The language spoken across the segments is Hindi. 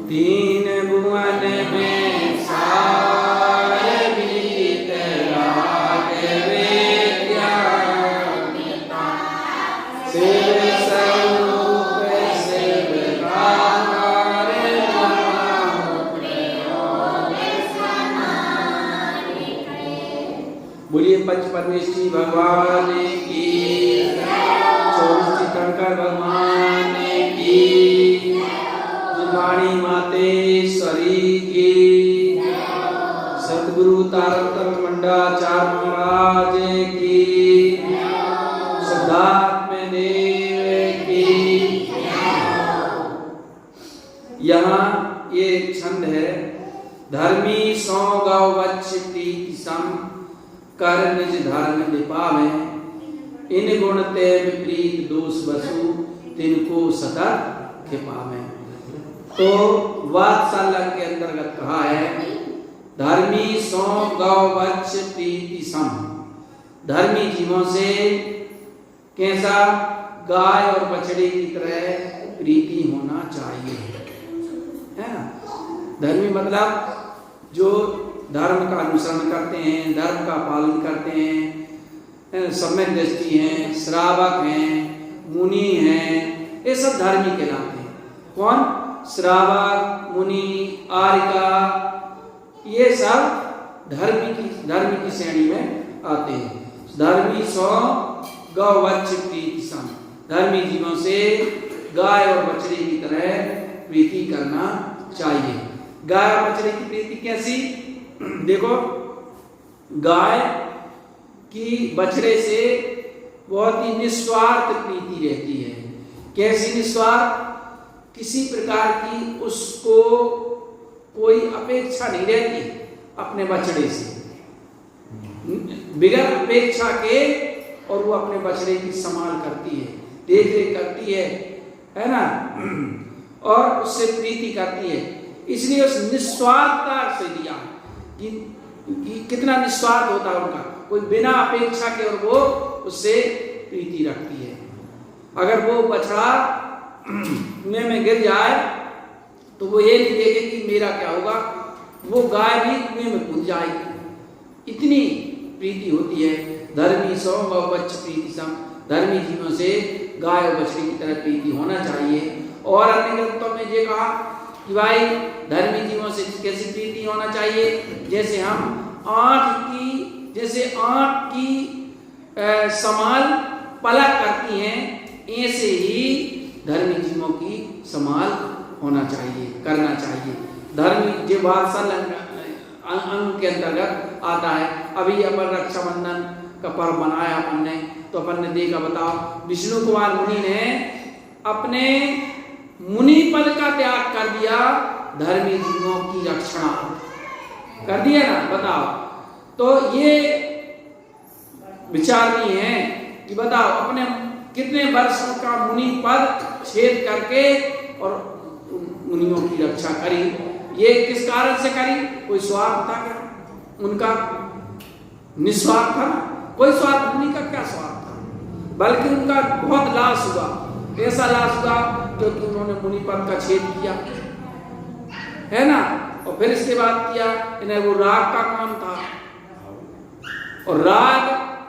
तीन भुवन में सार बीत राग विद्या शिव स्वरूप शिव रामार बोलिए पंच परमेश्वरी भगवान की, 24 तीर्थंकर भगवान की, वाणी मातेश्वरी की, सद्गुरु तारतम मंडाचार्य महाराज की, सिद्धार्थ देव की। यहाँ ये छंद है, धर्मी सौ गौ वत्स प्रीति सम कर निज धर्म निपावे, इन गुण ते विपरीत दोष वसु तिनको सतत खिपावे। तो वात्सल्य के अंतर्गत कहा है, धर्मी सौ गौ वत्स प्रीति सम, धर्मी जीवों से कैसा गाय और बछड़े की तरह प्रीति होना चाहिए, है ना। धर्मी मतलब जो धर्म का अनुसरण करते हैं, धर्म का पालन करते हैं, सम्यक दृष्टि हैं, श्रावक हैं, मुनि हैं, ये सब धर्मी कहलाते हैं। कौन? श्रावक, मुनि, आर्यका, ये सब धर्मी की श्रेणी में आते हैं। धर्मी सौ गौ वत्स प्रीति सम, धर्मी जीवों से गाय और बछड़े की तरह प्रीति करना चाहिए। गाय और बछड़े की प्रीति कैसी? देखो, गाय की बछड़े से बहुत ही निस्वार्थ प्रीति रहती है। कैसी निस्वार्थ? किसी प्रकार की उसको कोई अपेक्षा नहीं रहती अपने बछड़े से, बिगर अपेक्षा के, और वो अपने बछड़े की संभाल करती है, देख रेख करती है ना, और उससे प्रीति करती है। इसलिए उस निस्वार्थता से दिया कि कितना निस्वार्थ होता है उनका, कोई बिना अपेक्षा के, और वो उससे प्रीति रखती है। अगर वो बछड़ा कुएं में गिर जाए तो वो ये नहीं देखे कि मेरा क्या होगा, वो गाय भी कुएं में कूद जाएगी, इतनी प्रीति होती है। धर्मी सौ गौ वत्स प्रीति सम, धर्मी जीवों से गाय और बछड़ी की तरह प्रीति होना चाहिए। और अन्य ग्रंथों में ये कहा कि भाई धर्मी जीवों से कैसी प्रीति होना चाहिए, जैसे हम आँख की संभाल पलक करती हैं, ऐसे ही धर्मी जीवों की संभाल होना चाहिए, करना चाहिए। धर्मी जो वात्सल्य अंग के अंतर्गत आता है। अभी अपन रक्षाबंधन का पर्व बनाया अपन ने, तो अपन ने देखा, बताओ, विष्णु कुमार मुनि ने अपने मुनि पद का त्याग कर दिया, धर्मी जीवों की रक्षा कर दिया ना, बताओ। तो ये विचारणीय है कि बताओ, अपने कितने वर्षों का मुनि पद छेद करके और मुनियों की रक्षा करी। ये किस कारण से करी? कोई स्वार्थ था क्या उनका? निस्वार्थ था, कोई स्वार्थ, मुनि का क्या स्वार्थ था, बल्कि उनका बहुत लाश हुआ। ऐसा लाश हुआ क्योंकि उन्होंने मुनि पद का छेद किया, है ना। और फिर इसके बाद किया, इन्हें वो राग का काम था, और राग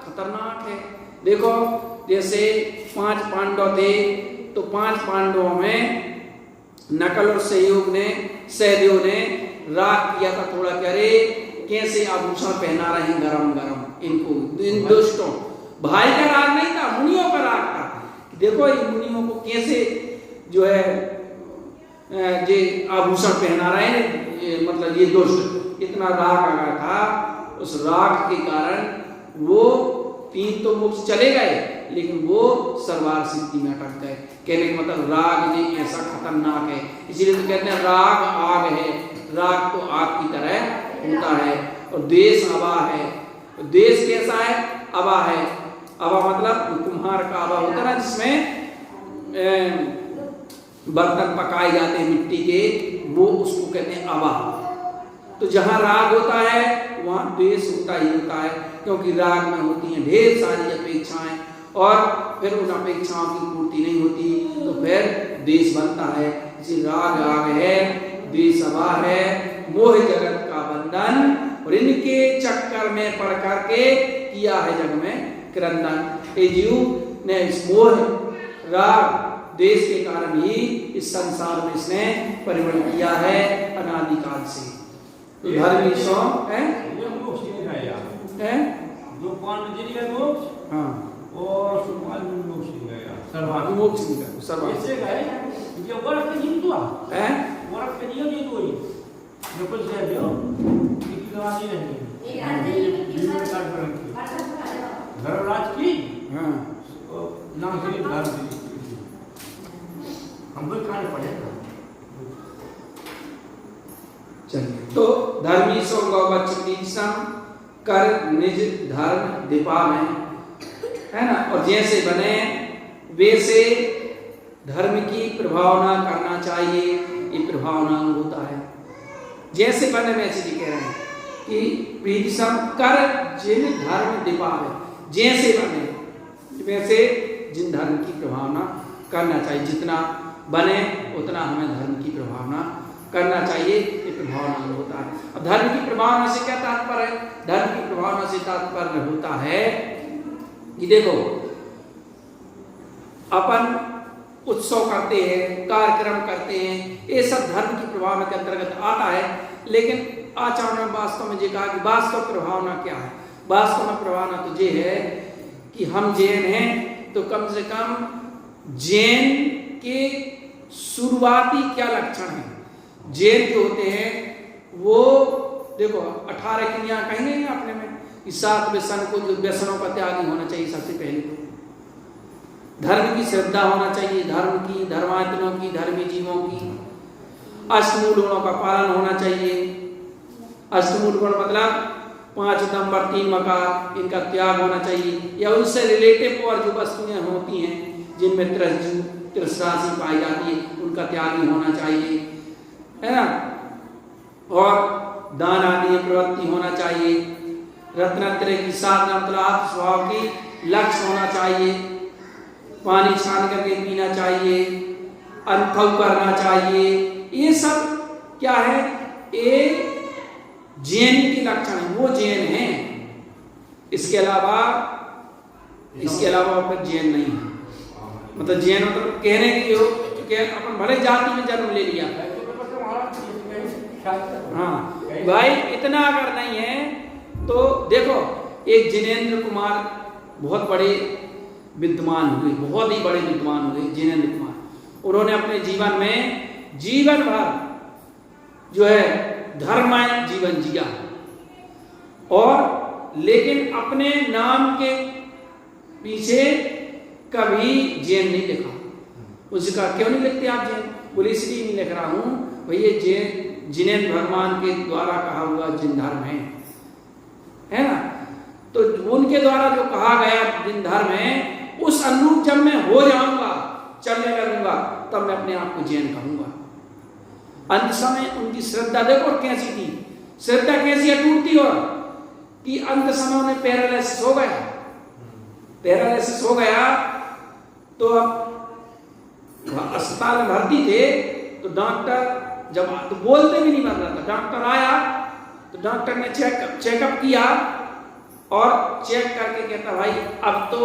खतरनाक है। देखो, जैसे 5 पांडव थे, तो 5 पांडवों में नकल और सहदेव ने राग किया था थोड़ा, कह रहे कैसे आभूषण पहना रहे हैं गरम गरम इनको, इन दुष्टों। भाई का राग नहीं था, मुनियों का राग था। देखो इन मुनियों को कैसे जो है ये आभूषण पहना रहे हैं, मतलब ये दुष्ट, इतना राग आ गया था। उस राग के कारण वो 3 तो मोक्ष चले गए, लेकिन वो सर्वार्थ सिद्धि में अटक गए। कहने का मतलब राग ने ऐसा खतरनाक है, इसीलिए तो कहते हैं राग आग है। राग तो आग की तरह होता है, और द्वेष आवा है। द्वेष कैसा है? आवा है। आवा मतलब कुम्हार का आवा होता है ना, जिसमें बर्तन पकाए जाते हैं मिट्टी के, वो उसको कहते हैं आवा। तो जहां राग होता है वहां द्वेष होता ही होता है, क्योंकि राग में होती हैं ढेर सारी अपेक्षाएं, और फिर उन अपेक्षाओं की पूर्ति नहीं होती तो फिर द्वेष बनता है। इसी राग आग है, द्विसभा है, मोह जगत का बंधन, और इनके चक्कर में पड़ करके किया है जग में क्रंदन। ये जीव ने इस मोह राग देश के कारण ही इस संसार में इसने परिवर्तन किया है अनादिकाल से। तो धर्मी सो है जो पांडुजी है मोक्ष, हाँ, और सुपाल में मोक्ष गया सर्वाधिक मोक्ष निकल सर्वाधिक ऐसे गए ये वर्ष के नियम हुआ है, वर्ष के नियम ये कोई जो कुछ है जो किसी दवा नहीं रहती धर्मराज की हाँ, नाम से धर्म हमको खाने पड़ेगा। चलिए, तो धर्मी सो गौवत्सम कर निज धर्म दीपा में, है ना, और जैसे बने वैसे धर्म की प्रभावना करना चाहिए। ये प्रभावना होता है जैसे बने वैसे जी कह रहे हैं कि प्रीतिसम कर जिन धर्म दीपा में, जैसे बने वैसे जिन धर्म की प्रभावना करना चाहिए। जितना बने उतना हमें धर्म की प्रभावना करना चाहिए। ये प्रभावना होता है। अब धर्म की प्रभावना से क्या तात्पर्य है? धर्म की प्रभावना से तात्पर्य होता है कि देखो अपन उत्सव करते हैं, कार्यक्रम करते हैं, ये सब धर्म की प्रभावना के अंतर्गत आता है। लेकिन आचार्य ने वास्तव में ये कहा कि वास्तव प्रभावना क्या है? वास्तव में प्रभावना तो ये है कि हम जैन हैं तो कम से कम जैन के शुरुआती क्या लक्षण है? जैन जो होते हैं वो देखो 18 क्रिया कहेंगे अपने में कि 7 व्यसन को, जो व्यसनों का त्यागी होना चाहिए। सबसे पहले तो धर्म की श्रद्धा होना चाहिए, धर्म की, धर्मात्मों की, धर्मी जीवों की। अष्टमूल गुणों का पालन होना चाहिए। अष्टमूल गुण मतलब 5 नंबर 3 मकार, इनका त्याग होना चाहिए। या उनसे रिलेटिव और जो वस्तुएं होती हैं जिनमें तृष्णासी पाई जाती है, उनका त्यागी होना चाहिए, है ना। और दान आदि प्रवृत्ति होना चाहिए। रत्नत्रय की साधना मतलब आत्म स्वभाव की लक्ष्य होना चाहिए। पानी छान करके पीना चाहिए, अर्थव करना चाहिए। ये सब क्या है? ये जैन की लक्षण है, वो जैन है। इसके अलावा फिर जैन नहीं है। मतलब जैन मतलब कहने की हो कि अपन भले जाति में जन्म ले लिया, हाँ भाई, इतना अगर नहीं है तो देखो एक जिनेंद्र कुमार बहुत बड़े विद्वान हुए, बहुत ही बड़े विद्वान हुए जिनेंद्र कुमार। उन्होंने अपने जीवन में जीवन भर जो है धर्ममय जीवन जिया, और लेकिन अपने नाम के पीछे कभी जैन नहीं लिखा। उसका क्यों नहीं लिखते आप जैन? बोले इसलिए नहीं लिख रहा हूं भाई, ये जैन जिनेंद्र भगवान के द्वारा कहा हुआ जिन धर्म है ना, तो उनके द्वारा जो कहा गया जिन धर्म है उस अनुरूप जब मैं हो जाऊंगा, चलने लगूंगा, तब मैं अपने आप को जैन कहूंगा। अंत समय उनकी श्रद्धा देखो कैसी थी, श्रद्धा कैसी अटूट थी, और कि अंत समय उन्हें पैरालिसिस हो गया। पैरालिसिस हो गया तो अब अस्पताल में भर्ती थे, तो डॉक्टर जब तो बोलते भी नहीं बन रहा था। डॉक्टर आया तो डॉक्टर ने चेकअप किया और चेक करके कहता भाई अब तो,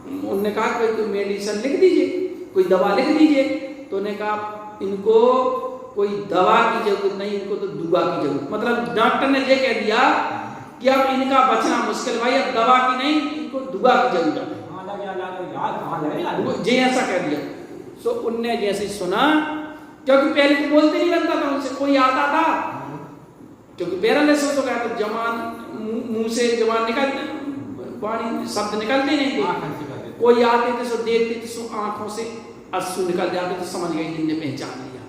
उन्होंने कहा कोई मेडिसिन लिख दीजिए, कोई दवा लिख दीजिए। तो उन्होंने कहा इनको कोई दवा की जरूरत नहीं, इनको तो दुआ की जरूरत। मतलब डॉक्टर ने ये कह दिया कि अब इनका बचना मुश्किल भाई, अब दवा की नहीं, इनको दुआ की जरूरत है। जी ऐसा कह दिया। सो उनने जैसे सुना, क्योंकि पहले तो बोलते नहीं बनता था उनसे, कोई आता था क्योंकि पैरालिसिस हो गया तो जवान मुंह से जवान निकलते, वाणी शब्द निकलते नहीं थे। कोई आते थे सो देखते थे, सो आंखों से अश्रु निकल जाते तो समझ गए जिनने पहचान लिया,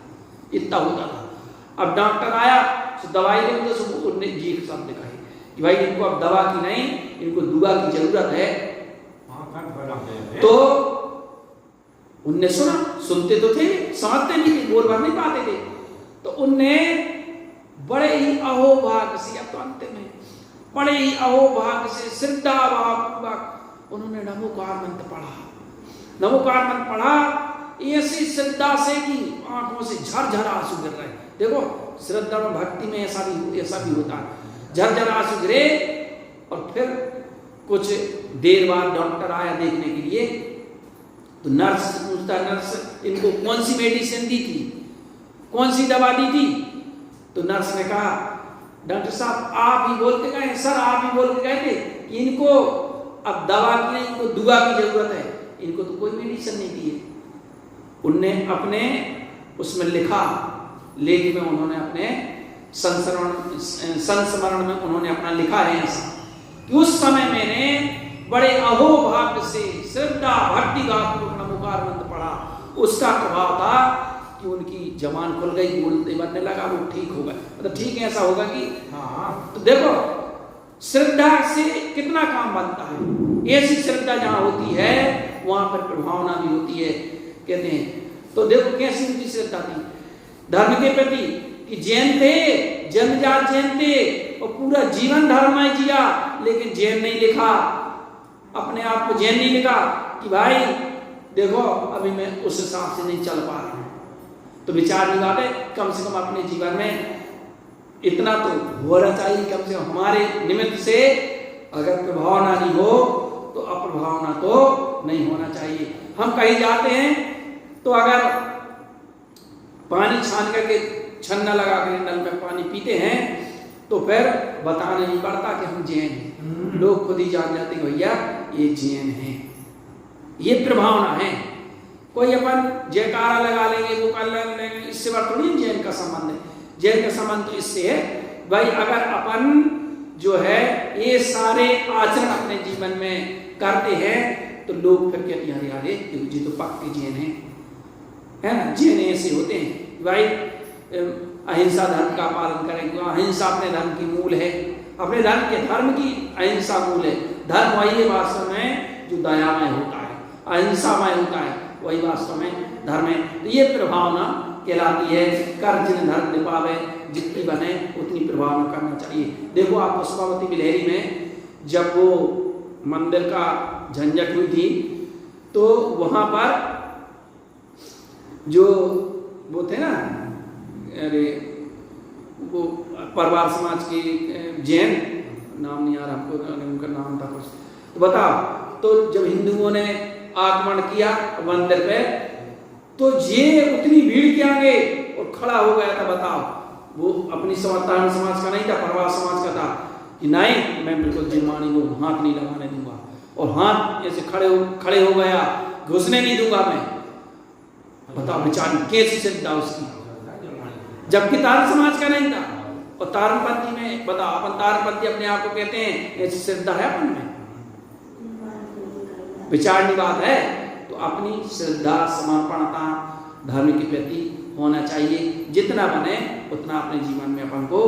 इतना होता था। अब डॉक्टर आया तो दवाई देते तो उनने जी एक शब्द कहे कि भाई इनको अब दवा की नहीं, इनको दुआ की जरूरत है। तो उनने सुना, सुनते तो थे, समझते नहीं थे, बोल भर नहीं पाते थे। तो उनने बड़े ही अहोभाग्य से, अब तो अंत में बड़े ही अहोभाग्य से श्रद्धा भाव पूर्वक उन्होंने नमोकार मंत्र पढ़ा। नमोकार मंत्र पढ़ा, ऐसी श्रद्धा से कि आंखों से झरझर आंसू गिर रहे हैं। देखो श्रद्धा में भक्ति में ऐसा भी होता है, झरझर आंसू गिरे। और फिर कुछ देर बाद डॉक्टर आया देखने के लिए, तो नर्स पूछता, नर्स इनको कौन सी मेडिसिन दी थी, कौन सी दवा दी थी? तो नर्स ने कहा, डॉक्टर साहब आप ही बोल के गए, सर आप ही बोल के गए थे कि इनको अब दवा की नहीं, इनको दुआ की जरूरत है, इनको तो कोई मेडिसिन नहीं दी है। उनने अपने उसमें लिखा, लेख में उन्होंने अपने संस्मरण में उन्होंने अपना लिखा है ऐसा कि उस समय मैंने बड़े अहोभाग्य से श्रद्धा भक्ति का नमोकार मंत्र पढ़ा, उसका प्रभाव था कि उनकी जबान खुल गई, बोलते बनने लगा, वो ठीक हो गए। मतलब ठीक है, ऐसा होगा कि हाँ। तो देखो श्रद्धा से कितना काम बनता है। ऐसी श्रद्धा जहां होती है वहां पर प्रभावना भी होती है, कहते हैं। तो देखो कैसी उनकी श्रद्धा थी धर्म के प्रति, कि जैन थे, जन्मजात जैन थे और पूरा जीवन धर्म में जिया, लेकिन जैन नहीं लिखा, अपने आप को जैन नहीं लिखा कि भाई देखो अभी मैं उस हिसाब से नहीं चल पा रहा हूं। तो विचार की बात है, कम से कम अपने जीवन में इतना तो होना चाहिए, कम से कम हमारे निमित्त से अगर प्रभावना नहीं हो तो अप्रभावना तो नहीं होना चाहिए। हम कहीं जाते हैं तो अगर पानी छान करके छन्ना लगा कर नल में पानी पीते हैं तो फिर बताना नहीं पड़ता कि हम जैन हैं, लोग खुद ही जान जाते हैं भैया ये जैन हैं, ये प्रभावना है। कोई अपन जयकारा लगा लेंगे, वो कर लेंगे, इससे बात थोड़ी जैन का संबंध है। जैन का संबंध तो इससे है भाई अगर अपन जो है ये सारे आचरण अपने जीवन में करते हैं तो लोग फिर कहते हैं अरे जी तो पक्के जैन है ना। जैन ऐसे होते हैं भाई अहिंसा धर्म का पालन करेंगे, अहिंसा अपने धर्म की मूल है, अपने धर्म की अहिंसा मूल है। धर्म वही है वास्तव में जो दयामय होता है, अहिंसामय होता है, वही वास्तव में धर्म है। तो ये प्रभावना कहलाती है। कर जिन धर्म निभावे, जितनी बने उतनी प्रभावना करना चाहिए। देखो आप पुष्पावती बिलहरी में जब वो मंदिर का झंझट हुई थी तो वहां पर जो वो थे ना, अरे वो परवार समाज के जैन, नाम नहीं आ रहा हमको, उनका नाम था कुछ, तो बताओ। तो जब हिंदुओं ने आक्रमण किया मंदिर पे तो ये उतनी भीड़ के आगे और खड़ा हो गया था। बताओ वो अपनी समाज समाज का नहीं था, परवार समाज का था कि नहीं मैं बिल्कुल जिनमानी को हाथ नहीं लगाने दूंगा, और हाथ ऐसे खड़े हो गया, घुसने नहीं दूंगा मैं। बताओ बेचारी कैसी श्रद्धा उसकी, जबकि तारण समाज का नहीं था। और तारणपंथी में बताओ, अपन तारणपंथी अपने आप को कहते हैं, ऐसी श्रद्धा है अपन में? विचारनी बात है। तो अपनी श्रद्धा समर्पणता धर्म के प्रति होना चाहिए, जितना बने उतना अपने जीवन में अपन को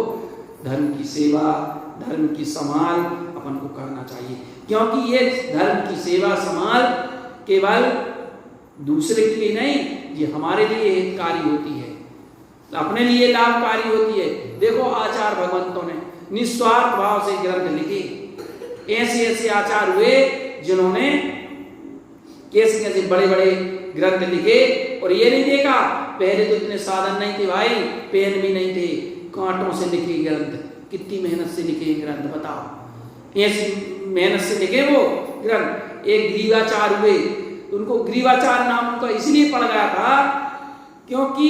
धर्म की सेवा, धर्म की संभाल अपन को करना चाहिए। क्योंकि ये धर्म की सेवा संभाल केवल दूसरे के लिए नहीं, ये हमारे लिए हितकारी होती है, अपने लिए लाभकारी होती है। देखो आचार्य भगवंतों ने निस्वार्थ भाव से ग्रंथ लिखे, ऐसे ऐसे आचार्य हुए जिन्होंने कैसे कैसे बड़े बड़े ग्रंथ लिखे, और ये नहीं देखा पहले तो इतने साधन नहीं थे भाई, पेन भी नहीं थे, कांटों से लिखे ग्रंथ, कितनी मेहनत से लिखे ग्रंथ बताओ, ऐसी मेहनत से लिखे वो ग्रंथ। एक ग्रीवाचार्य हुए, उनको ग्रीवाचार्य नाम उनका इसलिए पड़ गया था क्योंकि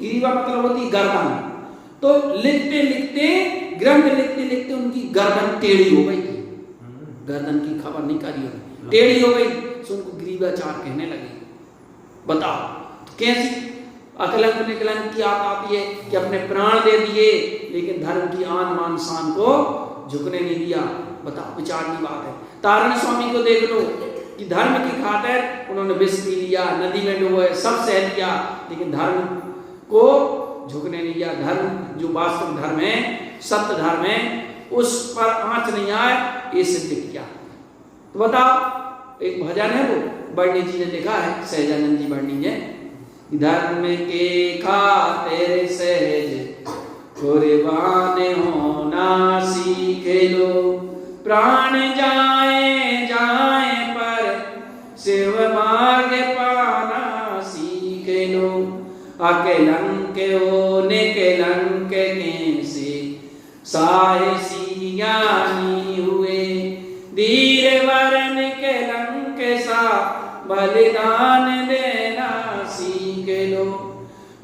ग्रीवा मतलब होती गर्दन, तो लिखते लिखते ग्रंथ लिखते लिखते उनकी गर्दन टेढ़ी हो गई, गर्दन की खबर नहीं करी होगी, टेढ़ी हो गई, तो उनको ग्रीवाचार्य कहने लगे। बताओ तो कैसी अकलंक निकलंक की आती है कि अपने प्राण दे दिए लेकिन धर्म की आन मान शान को झुकने नहीं दिया। बताओ विचारनी बात है। तारण स्वामी को देख लो कि धर्म की खातिर उन्होंने विष पी लिया, नदी में डूबे, सब सह लिया, लेकिन धर्म को झुकने नहीं दिया। धर्म जो वास्तविक धर्म है, सत्य धर्म है, उस पर आंच नहीं आए, ये सिद्ध किया। तो बताओ एक भजन है वो बर्णी जी ने लिखा है, सहजानंद जी बर्णी ने, धर्म के खातिर सहज कुर्बान होना सीख लो, प्राण जाए जाए पर शिव मार्ग पाना सीख अकेलंक होने के लंक कैसे साहसी ज्ञानी हुए। धीर वरन के लंक सा बलिदान देना सीख लो।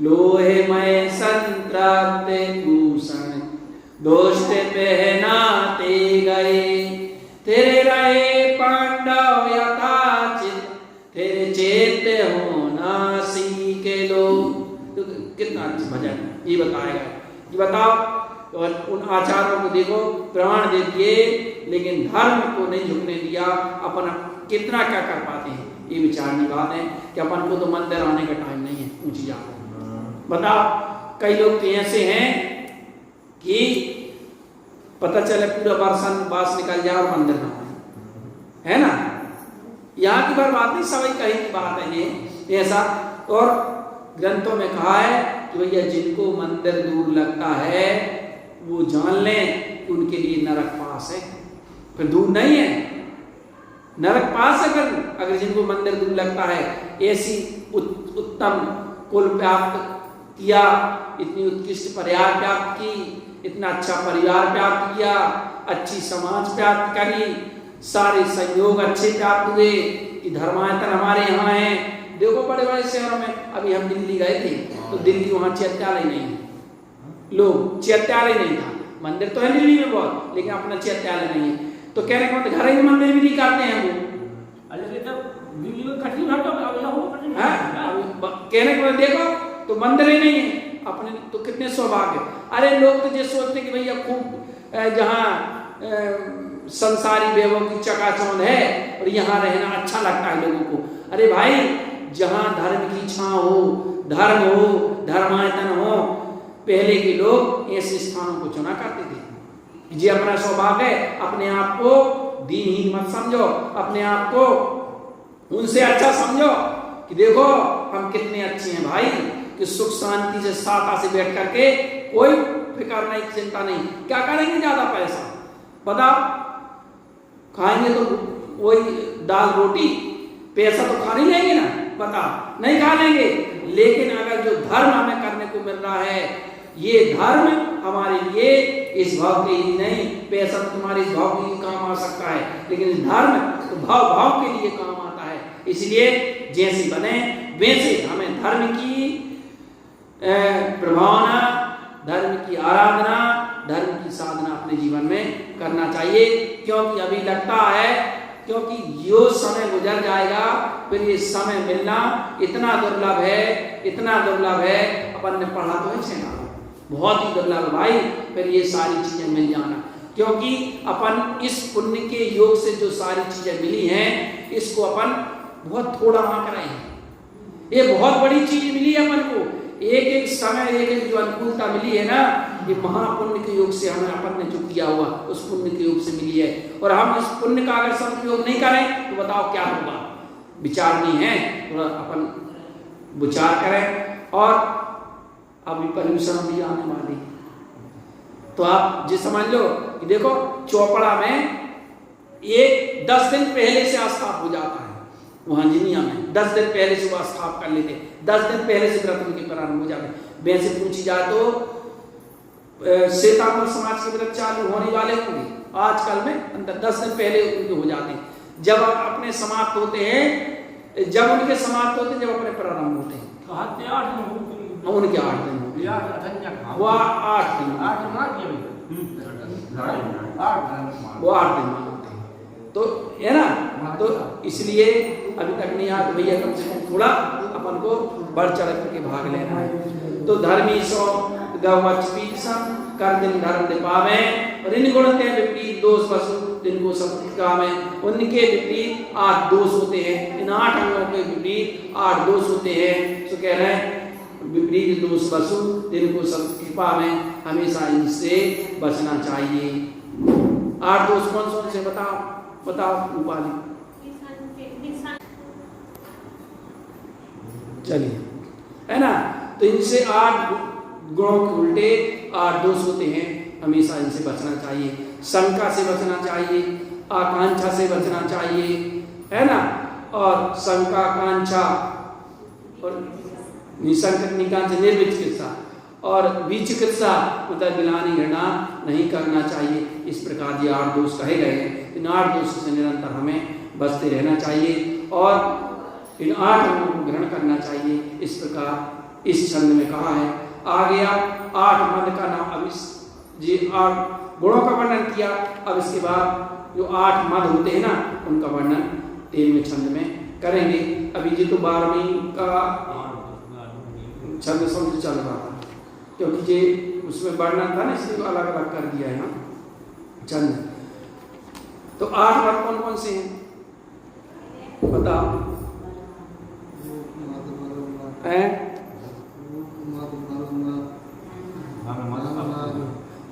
लोहे में संतप्त भूषण दोस्त पहनाते गए। तेरे रहे पांडव यथाचित तेरे चेत होना सीख लो। तो कितना अच्छा भजन ये बताएगा। ये बताओ और उन आचार्यों को देखो प्रमाण दे दिए लेकिन धर्म को नहीं झुकने दिया। अपन कितना क्या कर पाते हैं ये विचारने की बात है कि अपन को तो मंदिर आने का टाइम नहीं है ऊंची जाकर। बताओ कई लोग तो ऐसे हैं कि पता चले पूरा बरसन बास निकल जाए और मंदिर ना है ना। यहाँ की बात नहीं सभी कहीं की बात है ये ऐसा। और ग्रंथों में कहा है कि भैया जिनको मंदिर दूर लगता है वो जान लें कि उनके लिए नरक पास है। फिर दूर नहीं है, नरक पास है। अगर जिनको मंदिर दूर लगता है ऐसी उत्तम कुल प्राप्त किया, इतनी उत्कृष्ट परिवार प्राप्त की, इतना अच्छा परिवार प्राप्त किया, अच्छी समाज प्राप्त करी, सारे संयोग अच्छे प्राप्त हुए कि धर्मायतन हमारे यहाँ है। देखो बड़े बड़े शहरों में अभी हम दिल्ली गए थे तो दिल्ली वहाँ चैत्यालय नहीं है, लोग चैत्यालय नहीं था। मंदिर तो है दिल्ली में बहुत लेकिन अपना चैत्यालय नहीं है। तो कहने का मतलब घर ही मंदिर भी नहीं करते हैं वो। दिल्ली में कठिन है तो कहने को देखो तो मंदिर ही नहीं है अपने तो कितने सौभाग्य। अरे लोग तो ये सोचते हैं कि भैया खूब जहाँ संसारी वैभव की चकाचौंध है और यहाँ रहना अच्छा लगता है लोगों को। अरे भाई जहाँ धर्म की छां हो, धर्म हो, धर्मायतन हो, पहले के लोग ऐसे स्थानों को चुना करते थे। ये अपना सौभाग्य है। अपने आप को दीनहीन मत समझो, अपने आप को उनसे अच्छा समझो कि देखो हम कितने अच्छे हैं भाई कि सुख शांति से साथा से बैठ करके कोई फिक्र नहीं, चिंता नहीं। क्या करेंगे ज्यादा पैसा बताओ, खाएंगे तो वही दाल रोटी, पैसा तो खा नहीं लेंगे ना, बता नहीं खा लेंगे। लेकिन अगर जो धर्म हमें करने को मिल रहा है ये धर्म हमारे लिए इस भाव के लिए नहीं, पैसा तो तुम्हारे इस भाव के लिए काम आ सकता है लेकिन इस धर्म तो भाव भाव के लिए काम आता है। इसलिए जैसे बने वैसे हमें धर्म की प्रभावना, धर्म की आराधना, धर्म की साधना अपने जीवन में करना चाहिए। क्योंकि अभी लगता है क्योंकि जो समय गुजर जाएगा फिर ये समय मिलना इतना दुर्लभ है, इतना दुर्लभ है। अपन ने पढ़ा तो है ना, बहुत ही दुर्लभ भाई फिर ये सारी चीजें मिल जाना। क्योंकि अपन इस पुण्य के योग से जो सारी चीजें मिली हैं इसको अपन बहुत थोड़ा आंक रहे हैं। ये बहुत बड़ी चीज मिली है अपन को, एक एक समय एक एक जो अनुकूलता मिली है ना, ये महापुण्य के योग से हमें अपन ने जो किया हुआ उस पुण्य के योग से मिली है। और हम इस पुण्य का अगर सदुपयोग नहीं करें तो बताओ क्या होगा। विचार नहीं है, थोड़ा अपन विचार करें। और अभी पर्यूषण भी आने वाली तो आप जी समझ लो कि देखो चौपड़ा में एक 10 दिन पहले से स्थाप हो जाता है वहां जिनिया में, 10 दिन पहले से वो स्थाप कर लेते, 10 दिन पहले से व्रत उनके प्रारंभ हो जाते। वैसे पूछी जाए तो श्वेतांबर समाज के व्रत चालू होने वाले होंगे आजकल में, अंदर 10 दिन पहले उनके हो जाते हैं। जब अपने समाप्त होते हैं, जब उनके समाप्त होते हैं, जब अपने प्रारंभ होते हैं तो उनके 8 दिन होते वो 8 दिन वो 8 दिन मानते हैं तो है ना। तो इसलिए अभी तक नहीं आया तो भैया कम से कम थोड़ा अपन को बढ़ चढ़ करके भाग लेना है। तो धर्मी सो गवचपीसम कर दिन धर्म दे पावे और इन गुण के विपरीत दोष वसु जिनको सब काम है उनके विपरीत 8 दोष होते हैं। इन 8 अंगों के विपरीत 8 दोष होते हैं। तो कह रहे हैं विपरीत दोष वसु जिनको सब कृपा में हमेशा इनसे बचना चाहिए। 8 दोष कौन कौन से बताओ बताओ उपाधि चलिए है ना। तो इनसे 8 गुणों के उल्टे 8 दोष होते हैं, हमेशा इनसे बचना चाहिए। शंका से बचना चाहिए, आकांक्षा से बचना चाहिए है ना। और शंका आकांक्षा और निसंकटनिका से निर्विचिकित्सा, और विचिकित्सा मतलब गिलानी घृणा नहीं करना चाहिए। इस प्रकार ये 8 दोष कहे गए हैं। इन 8 दोषों से निरंतर हमें बचते रहना चाहिए और इन 8 गुणों को ग्रहण करना चाहिए। इस प्रकार इस छंद में कहा है। आ गया 8 मद का नाम। अब इस जी 8 गुणों का वर्णन किया। अब इसके बाद जो 8 मद होते हैं ना, उनका वर्णन 13वें छंद में करेंगे। अभी जी तो 12वीं का छंद समझ चल रहा था, क्योंकि ये उसमें वर्णन था ना, इसलिए तो अलग अलग कर दिया है ना छंद। तो 8 मद कौन कौन से हैं बताओ?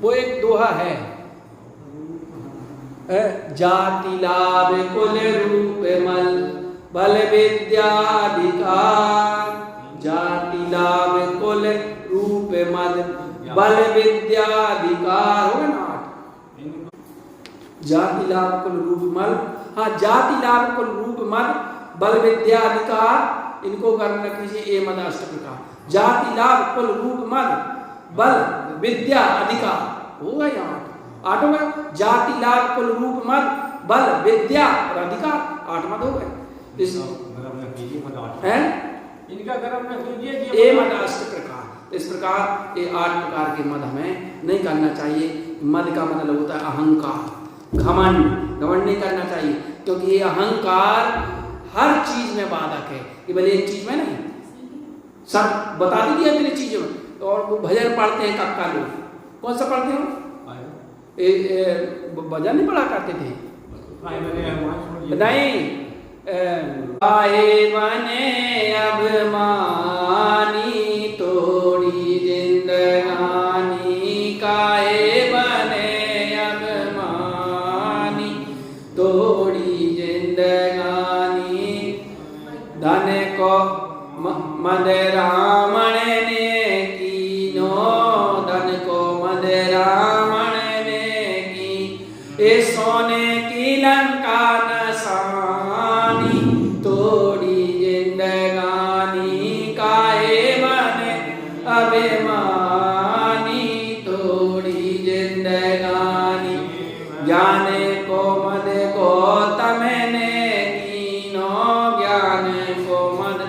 वो एक दोहा है, जाति लाभ कुल रूप मल बल विद्याधिकार। जाति लाभ कुल रूप मद बल विद्याधिकार होगा ना 8। जाति लाभ कुल रूप मल, हाँ जाति लाभ कुल रूप मद बल विद्याधिकार, इनको कर्म रख लीजिए। ए मद अष्ट प्रकार। जाति लाभ कुल रूप मद बल विद्या अधिकार होगा यहाँ 8 होगा। जाति लाभ कुल रूप मद बल विद्या और अधिकार 8 मद हो गए। इनका कर्म न कीजिए ए मद अष्ट प्रकार। इस प्रकार ये 8 प्रकार के मद हमें नहीं करना चाहिए। मद का मतलब होता है अहंकार, घमंड। घमंड नहीं करना चाहिए, क्योंकि ये अहंकार हर चीज में बाधक है। केवल एक चीज में नहीं, सब बता दिया मेरी चीजों में। और वो भजन पढ़ते हैं कक्का लोग। कौन सा पढ़ते हो? भजन नहीं पढ़ा करते थे नहीं। आए बने अभिमानी तोड़ी जिंदगानी, काहे बने अभिमानी तोड़ी जिंदगानी। धन को मद रावण ने कीनो, धन को मद रावण ने की। ए सोने की लंका नसानी तोड़ी जिंदगानी, काहे बने अभिमानी तोड़ी जिंदगानी। ज्ञान को मद को तमने कीनो, ज्ञान को मद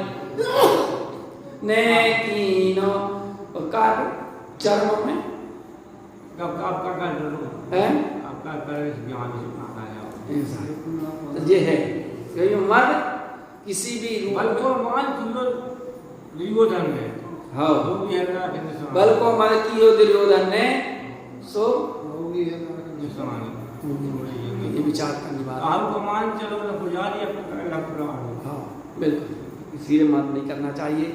ने कीनो। चर्म में आपका है आपका ज्ञान ये है। मद किसी भी बल को मान दुर्योधन ने, हाँ बल को मद कियो दुर्योधन ने, सो ये विचार करने वाला। आपको मान चलो ना पुजारी अपना पुराण। हाँ बिल्कुल, इसीलिए मद नहीं करना चाहिए।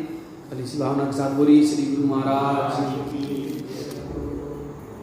इसी भावना के साथ बोली श्री गुरु महाराज की।